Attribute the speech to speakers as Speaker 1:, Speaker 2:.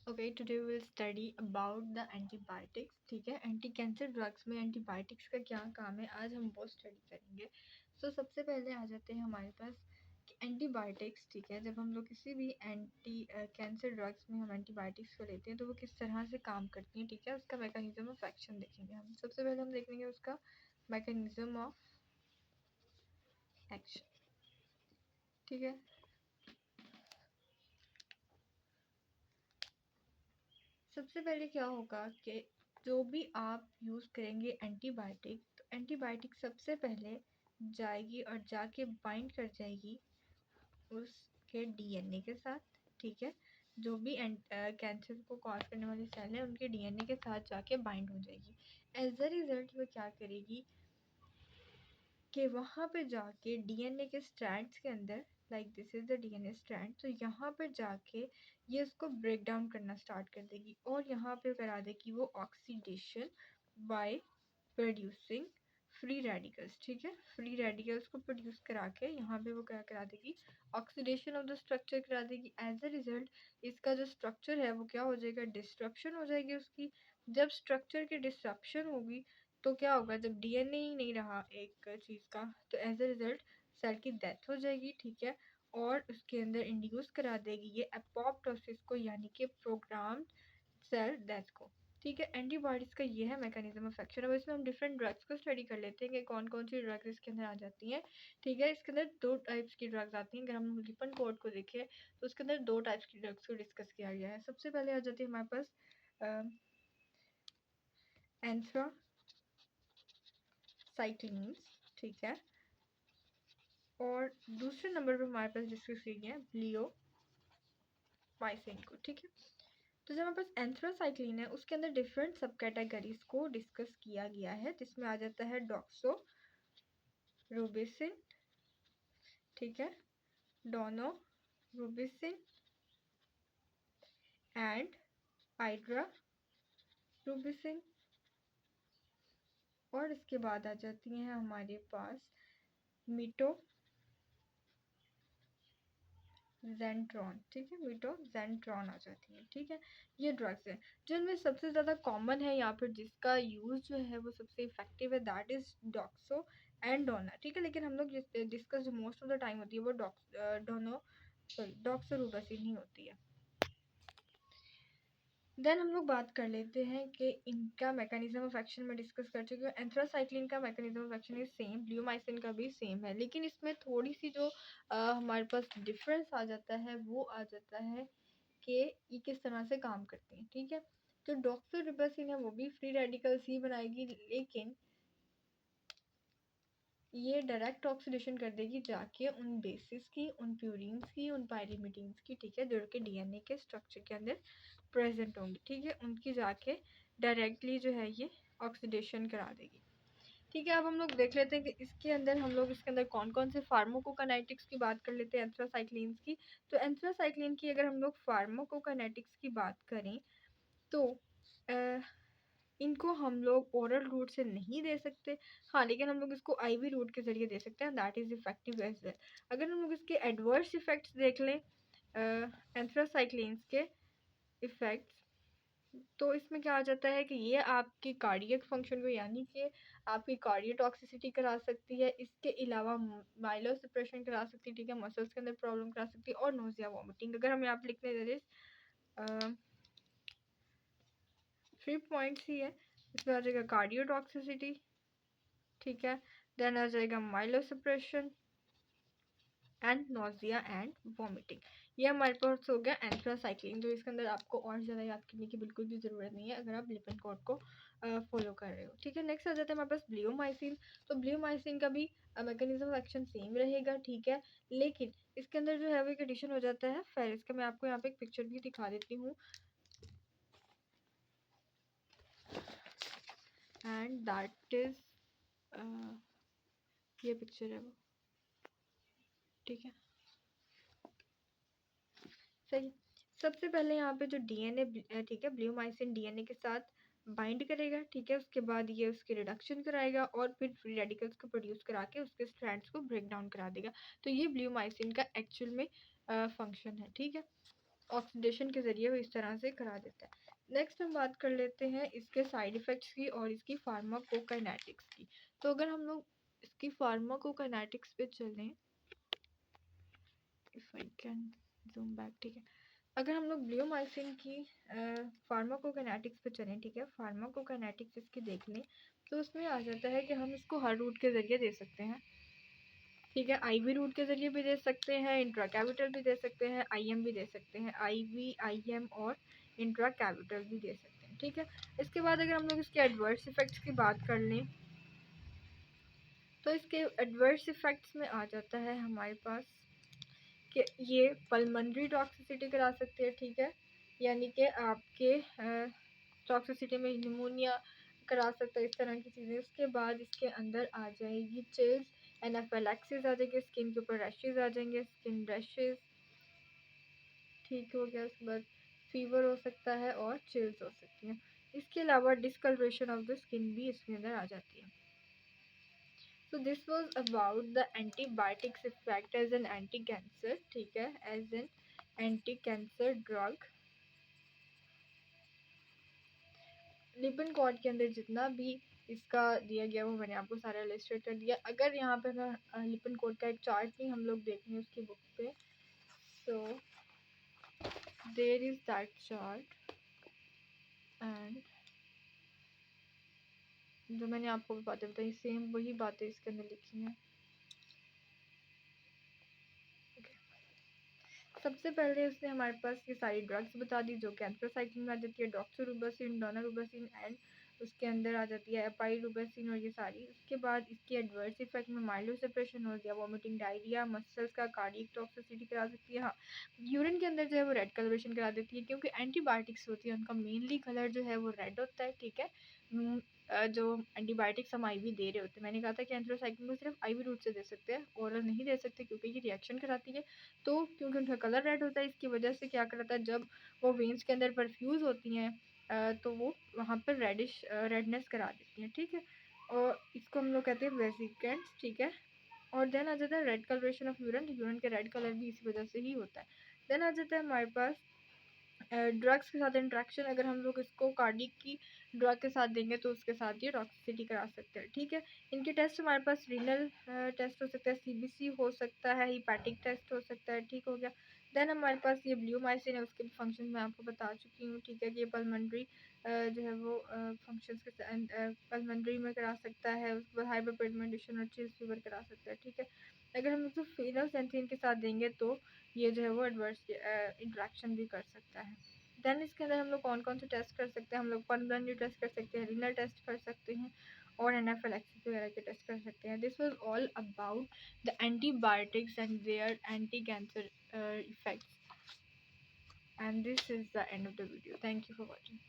Speaker 1: Okay, today will study about the antibiotics. ठीक है, anti cancer drugs में antibiotics का क्या काम है, आज हम वो स्टडी करेंगे। सबसे पहले आ जाते हैं हमारे पास कि एंटीबायोटिक्स। ठीक है, जब हम लोग किसी भी एंटी कैंसर ड्रग्स में हम एंटीबायोटिक्स को लेते हैं तो वो किस तरह से काम करती हैं। ठीक है, उसका मैकेनिज्म ऑफ एक्शन देखेंगे हम। सबसे पहले हम देखेंगे उसका मैकेनिज्म ऑफ एक्शन। ठीक है, सबसे पहले क्या होगा कि जो भी आप यूज़ करेंगे एंटीबायोटिक, तो एंटीबायोटिक सबसे पहले जाएगी और जाके बाइंड कर जाएगी उसके डीएनए के साथ। ठीक है, जो भी कैंसर को कॉज करने वाली सेल है उनके डीएनए के साथ जाके बाइंड हो जाएगी। एज अ रिजल्ट वो क्या करेगी कि वहाँ पे जाके डीएनए के स्ट्रैंड्स के अंदर, like this is the DNA strand, तो यहाँ पे जाके ये उसको ब्रेक डाउन करना स्टार्ट कर देगी और यहाँ पे करा देगी वो oxidation by producing free radicals. ठीक है, फ्री रेडिकल्स को प्रोड्यूस करा के यहाँ पे वो क्या करा देगी, ऑक्सीडेशन ऑफ द स्ट्रक्चर करा देगी। एज अ रिजल्ट इसका जो स्ट्रक्चर है वो क्या हो जाएगा, डिस्ट्रप्शन हो जाएगी उसकी। जब स्ट्रक्चर की डिस्ट्रप्शन होगी तो क्या होगा, जब डीएनए ही नहीं रहा एक चीज़ का, तो एज अ रिजल्ट सेल की डेथ हो जाएगी। ठीक है, और उसके अंदर इंड्यूस करा देगी ये एपोप्टोसिस को, यानी कि प्रोग्राम्ड सेल डेथ को। ठीक है, एंटीबॉडीज़ का ये है मैकेनिज्म ऑफ एक्शन। अब इसमें हम डिफरेंट ड्रग्स को स्टडी कर लेते हैं कि कौन कौन सी ड्रग्स इसके अंदर आ जाती हैं। ठीक है, इसके अंदर दो टाइप्स की ड्रग्स आती हैं। अगर हम लिपन कोड को देखें तो उसके अंदर दो टाइप्स की ड्रग्स को डिस्कस किया गया है। सबसे पहले आ जाती है हमारे पास एंथ्रासाइक्लिन्स। ठीक है, और दूसरे नंबर पर हमारे पास डिस्कस की गई है ब्लियोमाइसिन को। ठीक है, तो जो हमारे पास एंथ्रासाइक्लिन है उसके अंदर डिफरेंट सब कैटेगरीज को डिस्कस किया गया है, जिसमें आ जाता है डॉक्सोरुबिसिन। ठीक है, डोनोरुबिसिन एंड हाइड्रारुबिसिन। और इसके बाद आ जाती हैं हमारे पास मीटोजेंट्रॉन। ठीक है, मीटोजेंट्रॉन आ जाती है। ठीक है, ये ड्रग्स है जिनमें सबसे ज़्यादा कॉमन है यहाँ पर, जिसका यूज़ जो है वो सबसे इफेक्टिव है, दैट इज़ डॉक्सो एंड डोना। ठीक है, लेकिन हम लोग डिस्कस जो मोस्ट ऑफ द टाइम होती है वो डॉक्सोरुबिसिन ही होती है। देन हम लोग बात कर लेते हैं कि इनका मैकेनिज्म ऑफ एक्शन में डिस्कस कर चुके हैं। एंथ्रासाइक्लिन का mechanism of action is same, bleomycin का भी सेम है, लेकिन इसमें थोड़ी सी जो हमारे पास डिफरेंस आ जाता है वो आ जाता है कि ये किस तरह से काम करती हैं। ठीक है, जो डॉक्सोरुबिसिन है वो भी फ्री रेडिकल्स ही बनाएगी, लेकिन ये डायरेक्ट ऑक्सीडेशन कर देगी जाके उन बेसिस की, उन प्यूरिन्स की, उन पायरीमिडीन्स की। ठीक है, जो कि डीएनए के स्ट्रक्चर के अंदर प्रेजेंट होंगी। ठीक है, उनकी जाके डायरेक्टली जो है ये ऑक्सीडेशन करा देगी। ठीक है, अब हम लोग देख लेते हैं कि इसके अंदर हम लोग इसके अंदर कौन कौन से फार्माकोकाइनेटिक्स की बात कर लेते हैं एंथ्रासाइक्लिन्स की। तो एंथ्रासाइक्लिन की अगर हम लोग फार्माकोकाइनेटिक्स की बात करें तो इनको हम लोग ओरल रूट से नहीं दे सकते, हाँ, लेकिन हम लोग इसको आईवी रूट के ज़रिए दे सकते हैं, that is effective as well. अगर हम लोग इसके एडवर्स इफ़ेक्ट्स देख लें एंथ्रासाइक्लिन्स के इफ़ेक्ट्स, तो इसमें क्या आ जाता है कि ये आपकी कार्डियक फंक्शन को, यानी कि आपकी कार्डियोटॉक्सिसिटी करा सकती है। इसके अलावा माइलो सप्रेशन करा सकती है। ठीक है, मसल्स के अंदर प्रॉब्लम करा सकती है, और नोजिया वॉमिटिंग। अगर हम यहाँ पे लिखने दे रहे 3 पॉइंट्स ही है, इसमें आ जाएगा कार्डियोटॉक्सिसिटी। ठीक है, देन आ जाएगा myelosuppression and nausea and vomiting. ये हमारे पास हो गया एंथ्रासाइक्लिन, तो इसके अंदर आपको और ज़्यादा याद करने की बिल्कुल भी ज़रूरत नहीं है अगर आप लिपन कोड को फॉलो कर रहे हो। ठीक है, नेक्स्ट आ जाता है हमारे पास ब्लियोमाइसिन। तो ब्लियोमाइसिन का भी मैकेनिज्म ऑफ एक्शन सेम रहेगा। ठीक है, लेकिन इसके अंदर जो है वो एक एडिशन हो जाता है फेरिस का। मैं आपको यहाँ पे एक पिक्चर भी दिखा देती हूँ, एंड दैट इज ये पिक्चर है वो। ठीक है, सही। सबसे पहले यहाँ पे जो डीएनए, ठीक है, ब्लियोमाइसिन डीएनए के साथ बाइंड करेगा। ठीक है, उसके बाद ये उसकी रिडक्शन कराएगा और फिर फ्री रेडिकल्स को प्रोड्यूस करा के उसके स्ट्रैंड्स को ब्रेक डाउन करा देगा। तो ये ब्लियोमाइसिन का एक्चुअल में फंक्शन है। ठीक है, ऑक्सीडेशन के ज़रिए वो इस तरह से करा देता है। नेक्स्ट हम बात कर लेते हैं इसके साइड इफ़ेक्ट्स की और इसकी फार्माकोकाइनेटिक्स की। तो अगर हम लोग इसकी फार्माकोकाइनेटिक्स पे चलें, if I can zoom back, ठीक है। अगर हम लोग ब्लियोमाइसिन की फार्माकोकाइनेटिक्स पे चलें, ठीक है, फार्माकोकाइनेटिक्स इसकी देख लें, तो उसमें आ जाता है कि हम इसको हर रूट के ज़रिए दे सकते हैं, ठीक है। आईवी रूट के ज़रिए भी दे सकते हैं, इंट्राकैविटल भी दे सकते हैं, आईएम भी दे सकते हैं, आईवी, आईएम और इंट्राकैविटल भी दे सकते हैं, ठीक है। इसके बाद अगर हम लोग इसके एडवर्स इफ़ेक्ट्स की बात कर लें, तो इसके एडवर्स इफ़ेक्ट्स में आ जाता है हमारे पास कि ये पल्मनरी टॉक्सिसिटी करा सकते हैं, ठीक है, यानी कि आपके टॉक्सिसिटी में निमोनिया करा सकता है, इस तरह की चीज़ें। उसके बाद इसके अंदर आ जाएगी चिल्स, एनाफिलैक्सिस आ जाएगी, स्किन के ऊपर रैशेज़ आ जाएंगे, स्किन रैशेज़, ठीक हो गया। उसके बाद फीवर हो सकता है और चिल्स हो सकती हैं। इसके अलावा डिस्कलरेशन ऑफ द स्किन भी इसके अंदर आ जाती है। So this was about the antibiotics effect as an anti-cancer, ठीक है, as an anti-cancer drug। लिपन कॉर्ड के अंदर जितना भी इसका दिया गया वो मैंने आपको सारा इलस्ट्रेट कर दिया। अगर यहाँ पे मैं लिपन कॉर्ड का एक चार्ट भी हम लोग देखें उसकी बुक पे, so there is that chart and जो मैंने आपको बातें बताई सेम वही बातें इसके अंदर लिखी हैं। सबसे पहले उसने हमारे पास ये सारी ड्रग्स बता दी जो कैंसर साइकिल में आ जाती है, डॉक्सोरुबेसिन, डोनारुबेसिन एंड उसके अंदर आ जाती है एपाइरुबेसिन और ये सारी। उसके बाद इसके एडवर्स इफेक्ट में माइलोसेप्रेशन हो गया, वोमिटिंग, डायरिया, मसल्स का कार्डियक टॉक्सिसिटी करा सकती है। हाँ, यूरिन के अंदर जो है वो रेड कलरेशन करा देती है, क्योंकि एंटीबायोटिक्स होती है उनका मेनली कलर जो है वो रेड होता है, ठीक है। जो एंटीबायोटिक्स हम आईवी दे रहे होते हैं, मैंने कहा था कि एंथ्रोसाइक्लिन को सिर्फ आईवी रूट से दे सकते हैं, ओरल नहीं दे सकते क्योंकि ये रिएक्शन कराती है। तो क्योंकि उनका कलर रेड होता है, इसकी वजह से क्या करता है, जब वो वेंस के अंदर परफ्यूज़ होती हैं तो वो वहाँ पर रेडिश रेडनेस करा देती हैं, ठीक है। और इसको हम लोग कहते हैं वेसिकेंट्स, ठीक है। और देन आ जाता है red colouration of urine, urine का रेड कलर भी इसी वजह से ही होता है। देन आ जाता है हमारे पास ड्रग्स के साथ इंट्रैक्शन। अगर हम लोग इसको कार्डिक की ड्रग के साथ देंगे तो उसके साथ ये टॉक्सिसिटी करा सकते हैं, ठीक है। इनके टेस्ट हमारे पास रीनल टेस्ट हो सकता है, सीबीसी हो सकता है, हिपैटिक टेस्ट हो सकता है, ठीक हो गया। देन हमारे पास ये ब्लियोमाइसिन है, उसके फंक्शन मैं आपको बता चुकी हूँ, ठीक है, कि ये पल्मनरी जो है वो फंक्शंस के पल्मनरी में करा सकता है। उसके बाद हाइपरपिगमेंटेशन और चिल्स फीवर करा सकता है, ठीक है। अगर हम इसको फिनोल्फेंथ्रीन के साथ देंगे तो ये जो है वो एडवर्स इंट्रैक्शन भी कर सकता है। देन इसके अंदर हम लोग कौन कौन से टेस्ट कर सकते हैं, हम लोग पल्मोनरी टेस्ट कर सकते हैं, रीनल टेस्ट कर सकते हैं और एनाफिलैक्सिस वगैरह के टेस्ट कर सकते हैं। This was all about the antibiotics and their anti cancer effects, and this is the end of the video. Thank you for watching.